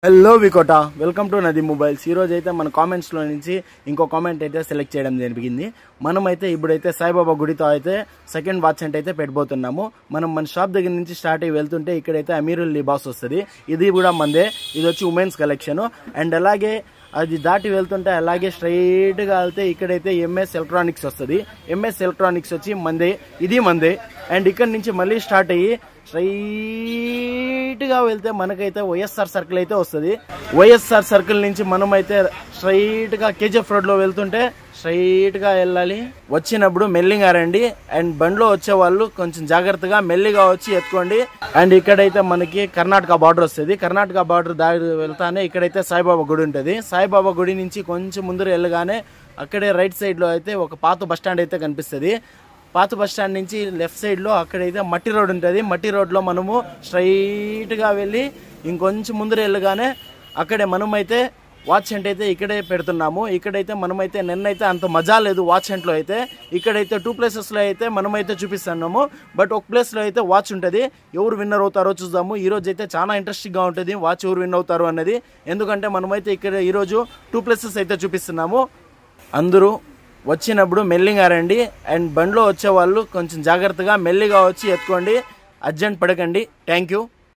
Hello వికోటా, welcome to నది mobiles. ఈరోజు అయితే మన కామెంట్స్లో నుంచి ఇంకో కామెంట్ అయితే సెలెక్ట్ చేయడం జరిగింది. మనమైతే ఇప్పుడైతే సాయిబాబా గుడితో అయితే సెకండ్ వాచ్ సెంట్ అయితే పెట్టబోతున్నాము. మనం మన షాప్ దగ్గర నుంచి స్టార్ట్ అయ్యి వెళ్తుంటే ఇక్కడైతే అమీరుల్ లిబాస్ వస్తుంది. ఇది కూడా మందే, ఇది వచ్చి ఉమెన్స్ కలెక్షన్. అండ్ అలాగే అది దాటి వెళ్తుంటే అలాగే స్ట్రైట్గా వెళ్తే ఇక్కడైతే ఎంఎస్ ఎలక్ట్రానిక్స్ వస్తుంది. ఎంఎస్ ఎలక్ట్రానిక్స్ వచ్చి మందే, ఇది మందే. అండ్ ఇక్కడ నుంచి మళ్ళీ స్టార్ట్ అయ్యి స్ట్రైట్గా వెళ్తే మనకైతే వైఎస్ఆర్ సర్కిల్ అయితే వస్తుంది. వైఎస్ఆర్ సర్కిల్ నుంచి మనమైతే స్ట్రైట్గా కేజీఎఫ్ రోడ్లో వెళ్తుంటే స్ట్రైట్గా వెళ్ళాలి. వచ్చినప్పుడు మెల్లిగా రండి. అండ్ బండ్లో వచ్చే వాళ్ళు కొంచెం జాగ్రత్తగా మెల్లిగా వచ్చి ఎత్తుకోండి. అండ్ ఇక్కడైతే మనకి కర్ణాటక బార్డర్ వస్తుంది. కర్ణాటక బార్డర్ దారి వెళ్తానే ఇక్కడైతే సాయిబాబా గుడి ఉంటుంది. సాయిబాబా గుడి నుంచి కొంచెం ముందర వెళ్ళగానే అక్కడే రైట్ సైడ్లో అయితే ఒక పాత బస్టాండ్ అయితే కనిపిస్తుంది. పాత బస్టాండ్ నుంచి లెఫ్ట్ సైడ్లో అక్కడైతే మట్టి రోడ్ ఉంటుంది. మట్టి రోడ్లో మనము స్ట్రైట్గా వెళ్ళి ఇంకొంచెం ముందర వెళ్ళగానే అక్కడే మనమైతే వాచ్ సెంట్ అయితే ఇక్కడే పెడుతున్నాము. ఇక్కడైతే మనమైతే నిన్నైతే అంత మజా లేదు వాచ్ సెంట్లో అయితే. ఇక్కడైతే 2 ప్లేసెస్లో అయితే మనమైతే చూపిస్తున్నాము. బట్ ఒక ప్లేస్లో అయితే వాచ్ ఉంటుంది. ఎవరు విన్నర్ అవుతారో చూద్దాము. ఈరోజు అయితే చాలా ఇంట్రెస్టింగ్గా ఉంటుంది వాచ్ ఎవరు విన్ అవుతారు అన్నది. ఎందుకంటే మనమైతే ఇక్కడ ఈరోజు 2 ప్లేసెస్ అయితే చూపిస్తున్నాము. అందరూ వచ్చినప్పుడు మెల్లిగా రండి. అండ్ బండ్లో వచ్చే వాళ్ళు కొంచెం జాగ్రత్తగా మెల్లిగా వచ్చి ఎత్తుకోండి. అర్జెంట్ పడకండి. Thank you.